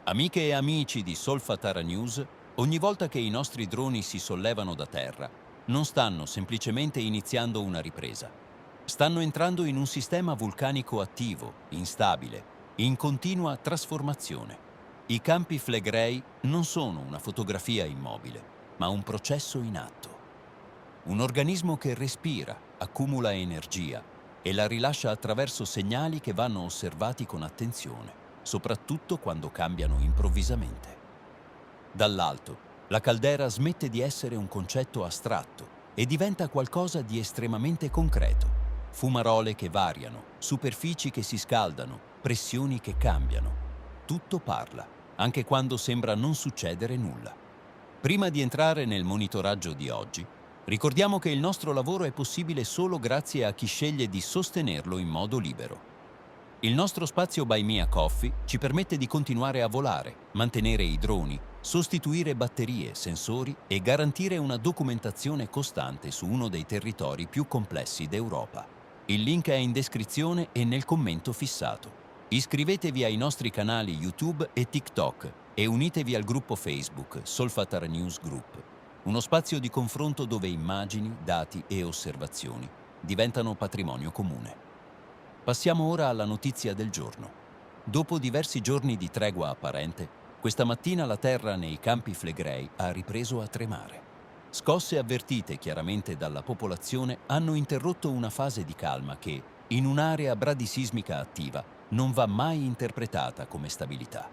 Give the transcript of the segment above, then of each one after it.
Amiche e amici di Solfatara News, ogni volta che i nostri droni si sollevano da terra, non stanno semplicemente iniziando una ripresa. Stanno entrando in un sistema vulcanico attivo, instabile, in continua trasformazione. I campi Flegrei non sono una fotografia immobile, ma un processo in atto. Un organismo che respira, accumula energia e la rilascia attraverso segnali che vanno osservati con attenzione, soprattutto quando cambiano improvvisamente. Dall'alto, la caldera smette di essere un concetto astratto e diventa qualcosa di estremamente concreto. Fumarole che variano, superfici che si scaldano, pressioni che cambiano. Tutto parla, anche quando sembra non succedere nulla. Prima di entrare nel monitoraggio di oggi, ricordiamo che il nostro lavoro è possibile solo grazie a chi sceglie di sostenerlo in modo libero. Il nostro spazio Buy Me a Coffee ci permette di continuare a volare, mantenere i droni, sostituire batterie, sensori e garantire una documentazione costante su uno dei territori più complessi d'Europa. Il link è in descrizione e nel commento fissato. Iscrivetevi ai nostri canali YouTube e TikTok e unitevi al gruppo Facebook Solfatara News Group, uno spazio di confronto dove immagini, dati e osservazioni diventano patrimonio comune. Passiamo ora alla notizia del giorno. Dopo diversi giorni di tregua apparente, questa mattina la terra nei campi Flegrei ha ripreso a tremare. Scosse avvertite chiaramente dalla popolazione hanno interrotto una fase di calma che, in un'area bradisismica attiva, non va mai interpretata come stabilità.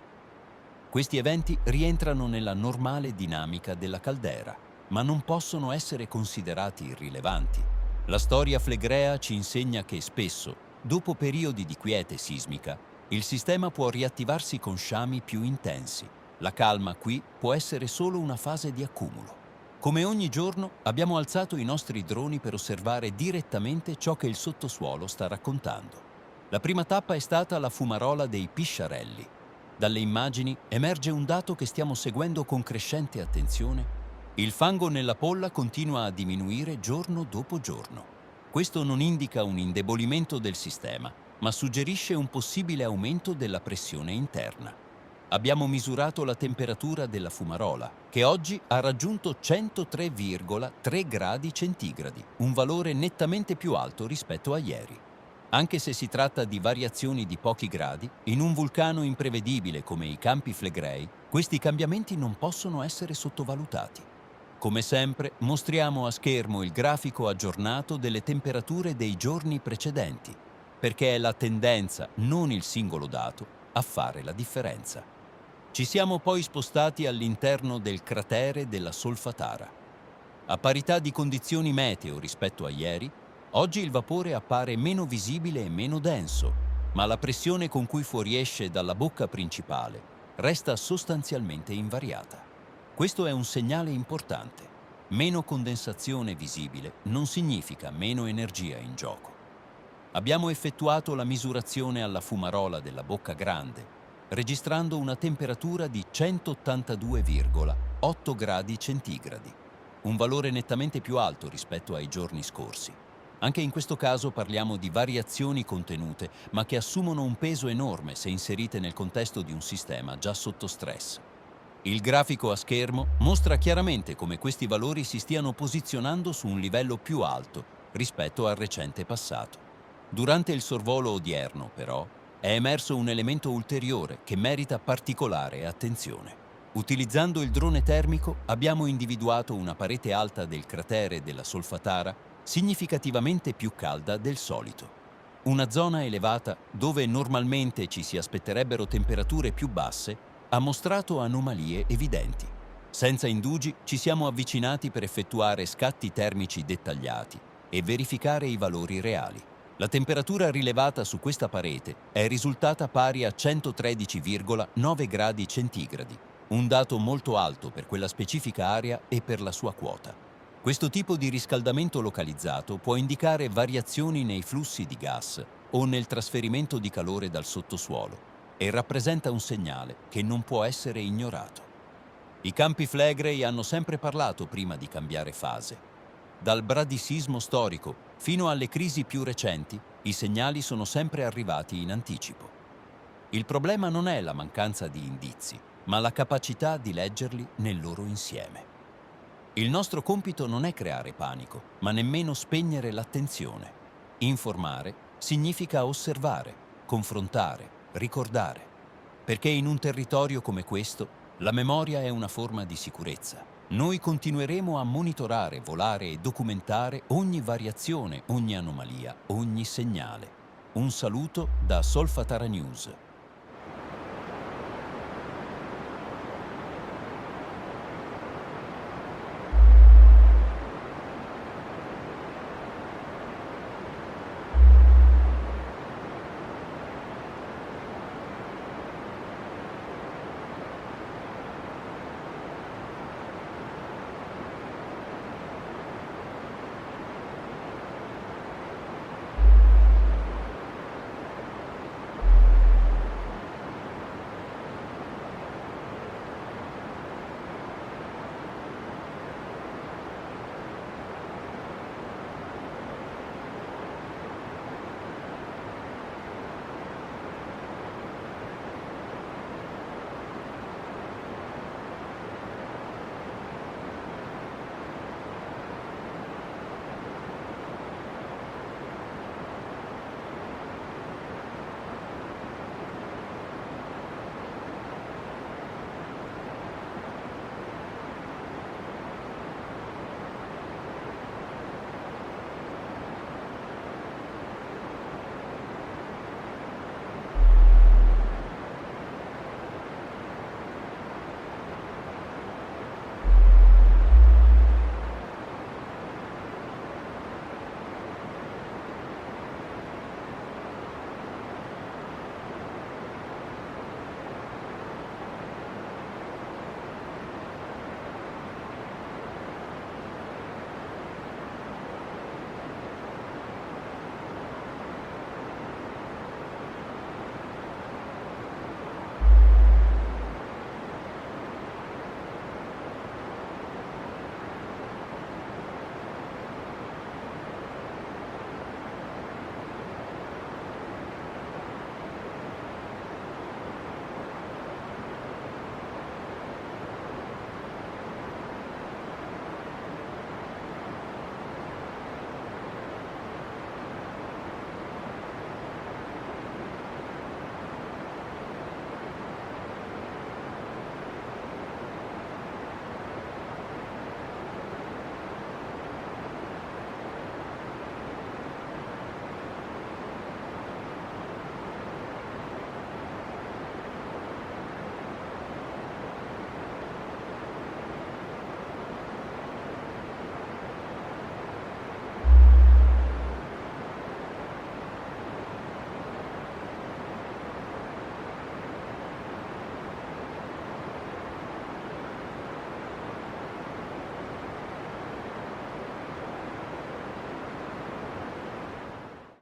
Questi eventi rientrano nella normale dinamica della caldera, ma non possono essere considerati irrilevanti. La storia flegrea ci insegna che spesso, dopo periodi di quiete sismica, il sistema può riattivarsi con sciami più intensi. La calma qui può essere solo una fase di accumulo. Come ogni giorno, abbiamo alzato i nostri droni per osservare direttamente ciò che il sottosuolo sta raccontando. La prima tappa è stata la fumarola dei Pisciarelli. Dalle immagini emerge un dato che stiamo seguendo con crescente attenzione. Il fango nella polla continua a diminuire giorno dopo giorno. Questo non indica un indebolimento del sistema, ma suggerisce un possibile aumento della pressione interna. Abbiamo misurato la temperatura della fumarola, che oggi ha raggiunto 103,3 gradi centigradi, un valore nettamente più alto rispetto a ieri. Anche se si tratta di variazioni di pochi gradi, in un vulcano imprevedibile come i Campi Flegrei, questi cambiamenti non possono essere sottovalutati. Come sempre, mostriamo a schermo il grafico aggiornato delle temperature dei giorni precedenti, perché è la tendenza, non il singolo dato, a fare la differenza. Ci siamo poi spostati all'interno del cratere della Solfatara. A parità di condizioni meteo rispetto a ieri, oggi il vapore appare meno visibile e meno denso, ma la pressione con cui fuoriesce dalla bocca principale resta sostanzialmente invariata. Questo è un segnale importante. Meno condensazione visibile non significa meno energia in gioco. Abbiamo effettuato la misurazione alla fumarola della Bocca Grande, registrando una temperatura di 182,8 gradi centigradi, un valore nettamente più alto rispetto ai giorni scorsi. Anche in questo caso parliamo di variazioni contenute, ma che assumono un peso enorme se inserite nel contesto di un sistema già sotto stress. Il grafico a schermo mostra chiaramente come questi valori si stiano posizionando su un livello più alto rispetto al recente passato. Durante il sorvolo odierno, però, è emerso un elemento ulteriore che merita particolare attenzione. Utilizzando il drone termico abbiamo individuato una parete alta del cratere della Solfatara significativamente più calda del solito. Una zona elevata dove normalmente ci si aspetterebbero temperature più basse ha mostrato anomalie evidenti. Senza indugi ci siamo avvicinati per effettuare scatti termici dettagliati e verificare i valori reali. La temperatura rilevata su questa parete è risultata pari a 113,9 gradi centigradi, un dato molto alto per quella specifica area e per la sua quota. Questo tipo di riscaldamento localizzato può indicare variazioni nei flussi di gas o nel trasferimento di calore dal sottosuolo e rappresenta un segnale che non può essere ignorato. I campi Flegrei hanno sempre parlato prima di cambiare fase. Dal bradisismo storico fino alle crisi più recenti, i segnali sono sempre arrivati in anticipo. Il problema non è la mancanza di indizi, ma la capacità di leggerli nel loro insieme. Il nostro compito non è creare panico, ma nemmeno spegnere l'attenzione. Informare significa osservare, confrontare, ricordare. Perché in un territorio come questo, la memoria è una forma di sicurezza. Noi continueremo a monitorare, volare e documentare ogni variazione, ogni anomalia, ogni segnale. Un saluto da Solfatara News.